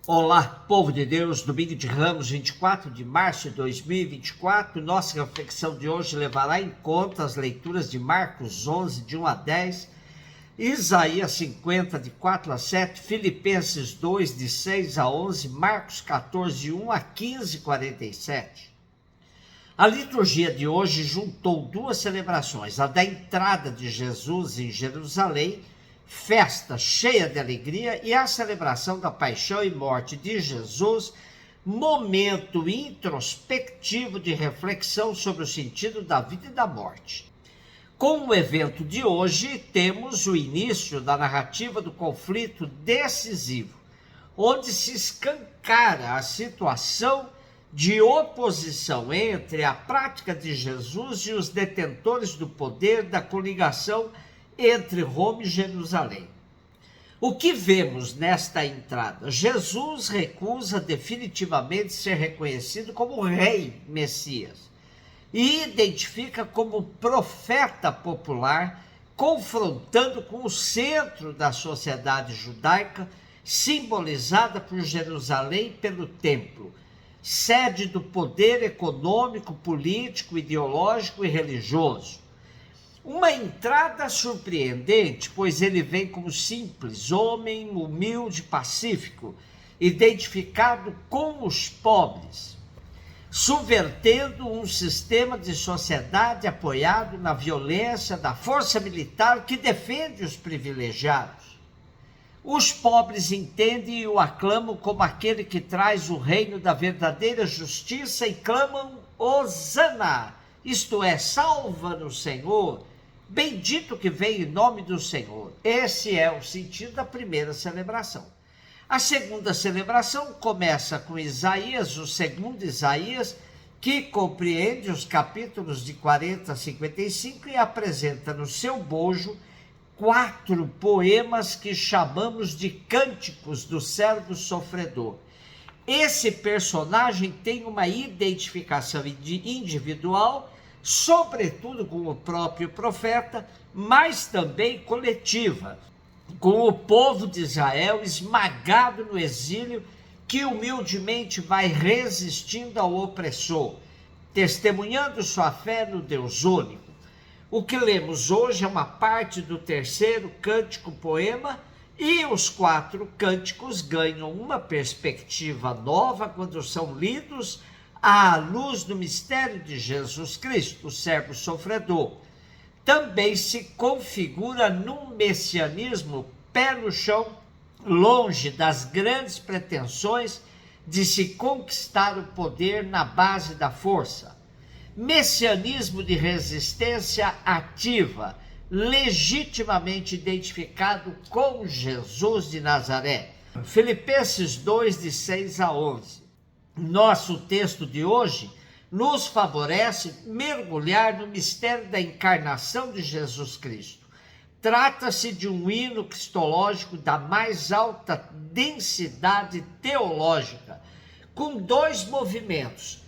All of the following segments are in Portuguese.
Olá, povo de Deus, domingo de Ramos, 24 de março de 2024. Nossa reflexão de hoje levará em conta as leituras de Marcos 11, de 1 a 10, Isaías 50, de 4 a 7, Filipenses 2, de 6 a 11, Marcos 14, de 1 a 15, 47. A liturgia de hoje juntou duas celebrações, a da entrada de Jesus em Jerusalém, festa cheia de alegria, e a celebração da paixão e morte de Jesus, momento introspectivo de reflexão sobre o sentido da vida e da morte. Com o evento de hoje, temos o início da narrativa do conflito decisivo, onde se escancara a situação de oposição entre a prática de Jesus e os detentores do poder da coligação entre Roma e Jerusalém. O que vemos nesta entrada? Jesus recusa definitivamente ser reconhecido como rei Messias e identifica como profeta popular, confrontando com o centro da sociedade judaica, simbolizada por Jerusalém e pelo templo, sede do poder econômico, político, ideológico e religioso. Uma entrada surpreendente, pois ele vem como simples homem, humilde, pacífico, identificado com os pobres, subvertendo um sistema de sociedade apoiado na violência da força militar que defende os privilegiados. Os pobres entendem e o aclamam como aquele que traz o reino da verdadeira justiça e clamam Hosana, isto é, salva-nos, Senhor, bendito que vem em nome do Senhor. Esse é o sentido da primeira celebração. A segunda celebração começa com Isaías, o segundo Isaías, que compreende os capítulos de 40 a 55 e apresenta no seu bojo 4 poemas que chamamos de cânticos do servo sofredor. Esse personagem tem uma identificação individual, sobretudo com o próprio profeta, mas também coletiva, com o povo de Israel esmagado no exílio, que humildemente vai resistindo ao opressor, testemunhando sua fé no Deus único. O que lemos hoje é uma parte do terceiro cântico-poema, e os 4 cânticos ganham uma perspectiva nova quando são lidos à luz do mistério de Jesus Cristo, o servo sofredor. Também se configura num messianismo pé no chão, longe das grandes pretensões de se conquistar o poder na base da força. Messianismo de resistência ativa, legitimamente identificado com Jesus de Nazaré. Filipenses 2, de 6 a 11. Nosso texto de hoje nos favorece mergulhar no mistério da encarnação de Jesus Cristo. Trata-se de um hino cristológico da mais alta densidade teológica, com 2 movimentos,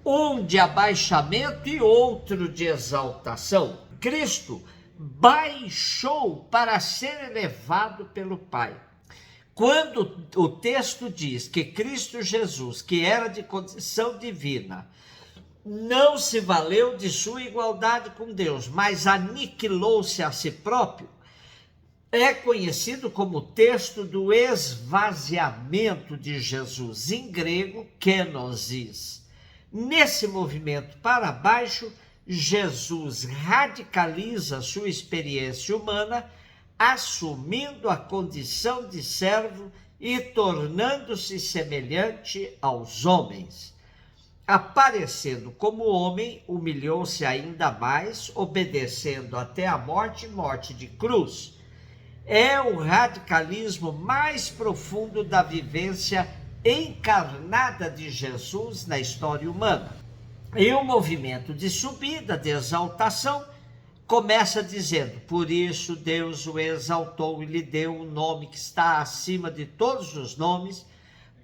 um de abaixamento e outro de exaltação. Cristo baixou para ser elevado pelo Pai. Quando o texto diz que Cristo Jesus, que era de condição divina, não se valeu de sua igualdade com Deus, mas aniquilou-se a si próprio, é conhecido como o texto do esvaziamento de Jesus, em grego, kenosis. Nesse movimento para baixo, Jesus radicaliza sua experiência humana, assumindo a condição de servo e tornando-se semelhante aos homens. Aparecendo como homem, humilhou-se ainda mais, obedecendo até a morte de cruz. É o radicalismo mais profundo da vivência encarnada de Jesus na história humana. E o movimento de subida, de exaltação, começa dizendo: por isso Deus o exaltou e lhe deu um nome que está acima de todos os nomes,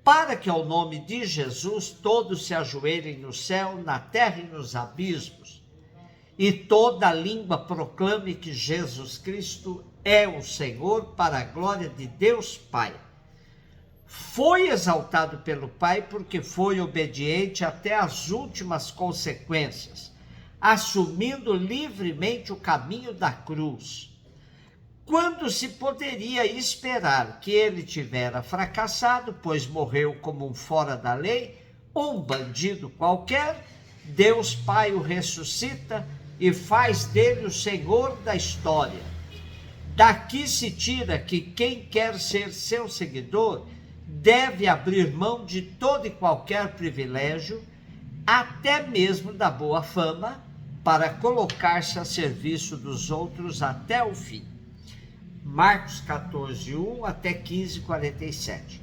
para que ao nome de Jesus todos se ajoelhem no céu, na terra e nos abismos, e toda língua proclame que Jesus Cristo é o Senhor, para a glória de Deus Pai. foi exaltado pelo Pai porque foi obediente até as últimas consequências, assumindo livremente o caminho da cruz. Quando se poderia esperar que ele tivera fracassado, pois morreu como um fora da lei, um bandido qualquer, Deus Pai o ressuscita e faz dele o Senhor da história. Daqui se tira que quem quer ser seu seguidor deve abrir mão de todo e qualquer privilégio, até mesmo da boa fama, para colocar-se a serviço dos outros até o fim. Marcos 14, 1 até 15, 47.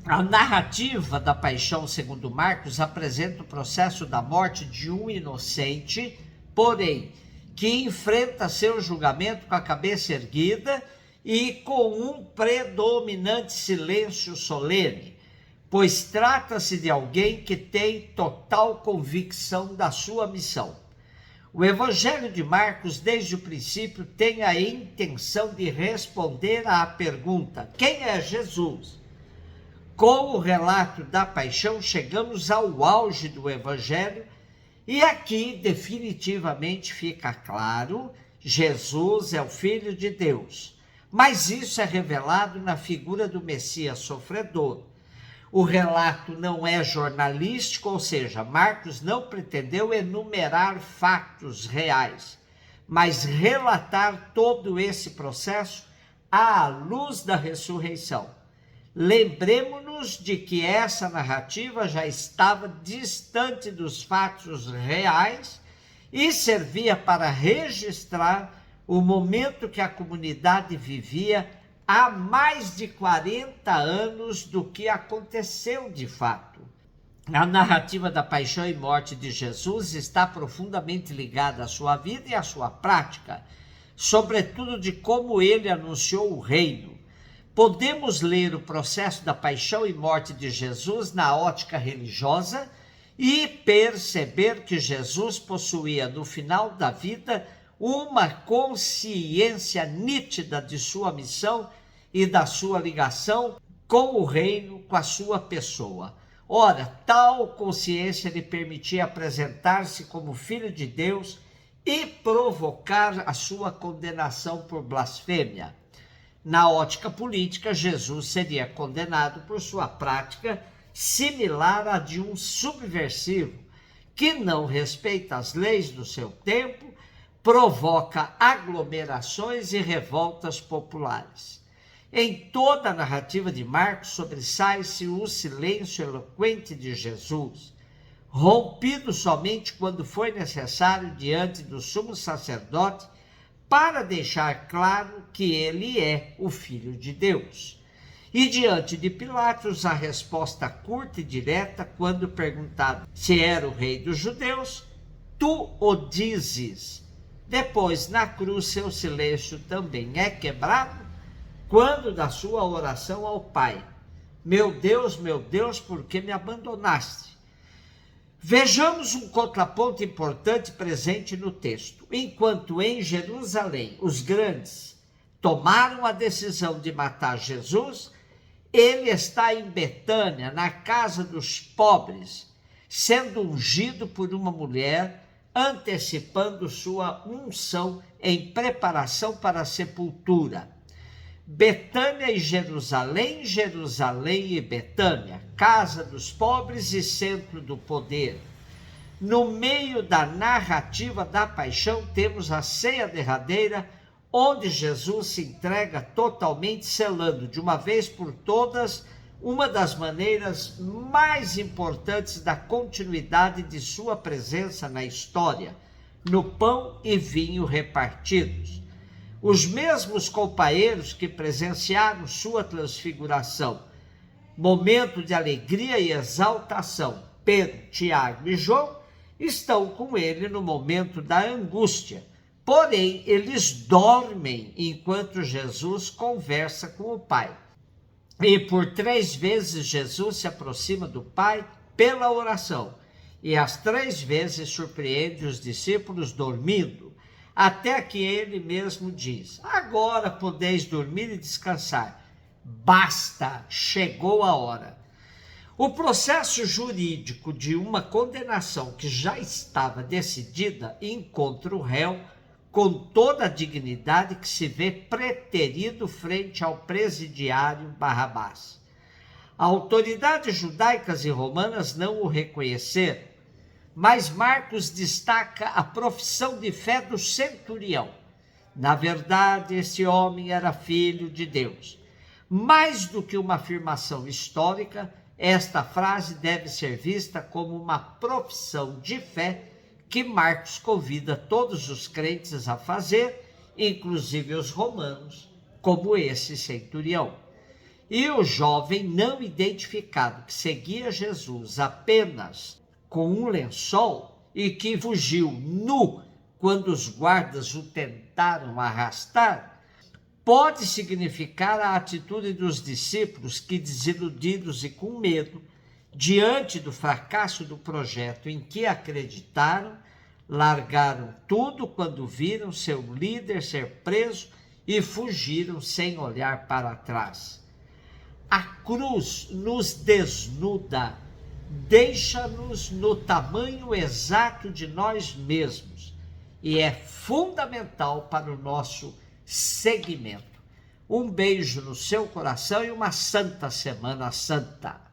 A narrativa da paixão segundo Marcos apresenta o processo da morte de um inocente, porém, que enfrenta seu julgamento com a cabeça erguida e com um predominante silêncio solene, pois trata-se de alguém que tem total convicção da sua missão. O Evangelho de Marcos, desde o princípio, tem a intenção de responder à pergunta: quem é Jesus? Com o relato da paixão, chegamos ao auge do Evangelho e aqui definitivamente fica claro: Jesus é o Filho de Deus. Mas isso é revelado na figura do Messias sofredor. O relato não é jornalístico, ou seja, Marcos não pretendeu enumerar fatos reais, mas relatar todo esse processo à luz da ressurreição. Lembremos-nos de que essa narrativa já estava distante dos fatos reais e servia para registrar o momento que a comunidade vivia há mais de 40 anos do que aconteceu de fato. A narrativa da paixão e morte de Jesus está profundamente ligada à sua vida e à sua prática, sobretudo de como ele anunciou o reino. Podemos ler o processo da paixão e morte de Jesus na ótica religiosa e perceber que Jesus possuía no final da vida uma consciência nítida de sua missão e da sua ligação com o reino, com a sua pessoa. Ora, tal consciência lhe permitia apresentar-se como filho de Deus e provocar a sua condenação por blasfêmia. Na ótica política, Jesus seria condenado por sua prática similar à de um subversivo, que não respeita as leis do seu tempo, provoca aglomerações e revoltas populares. Em toda a narrativa de Marcos sobressai-se o silêncio eloquente de Jesus, rompido somente quando foi necessário diante do sumo sacerdote para deixar claro que ele é o Filho de Deus. E diante de Pilatos, a resposta curta e direta quando perguntado se era o rei dos judeus: tu o dizes. Depois, na cruz, seu silêncio também é quebrado quando da sua oração ao Pai: meu Deus, por que me abandonaste? Vejamos um contraponto importante presente no texto. Enquanto em Jerusalém os grandes tomaram a decisão de matar Jesus, ele está em Betânia, na casa dos pobres, sendo ungido por uma mulher, antecipando sua unção em preparação para a sepultura. Betânia e Jerusalém, Jerusalém e Betânia, casa dos pobres e centro do poder. No meio da narrativa da paixão, temos a ceia derradeira, onde Jesus se entrega totalmente, selando de uma vez por todas uma das maneiras mais importantes da continuidade de sua presença na história, no pão e vinho repartidos. Os mesmos companheiros que presenciaram sua transfiguração, momento de alegria e exaltação, Pedro, Tiago e João, estão com ele no momento da angústia. Porém, eles dormem enquanto Jesus conversa com o Pai. E por 3 vezes Jesus se aproxima do Pai pela oração. E as 3 vezes surpreende os discípulos dormindo, até que ele mesmo diz: agora podeis dormir e descansar. basta, chegou a hora. O processo jurídico de uma condenação que já estava decidida encontra o réu com toda a dignidade que se vê preterido frente ao presidiário Barrabás. Autoridades judaicas e romanas não o reconheceram, mas Marcos destaca a profissão de fé do centurião. Na verdade, esse homem era filho de Deus. Mais do que uma afirmação histórica, esta frase deve ser vista como uma profissão de fé que Marcos convida todos os crentes a fazer, inclusive os romanos, como esse centurião. E o jovem não identificado que seguia Jesus apenas com um lençol e que fugiu nu quando os guardas o tentaram arrastar, pode significar a atitude dos discípulos que, desiludidos e com medo, diante do fracasso do projeto em que acreditaram, largaram tudo quando viram seu líder ser preso e fugiram sem olhar para trás. A cruz nos desnuda, deixa-nos no tamanho exato de nós mesmos e é fundamental para o nosso seguimento. Um beijo no seu coração e uma santa Semana Santa.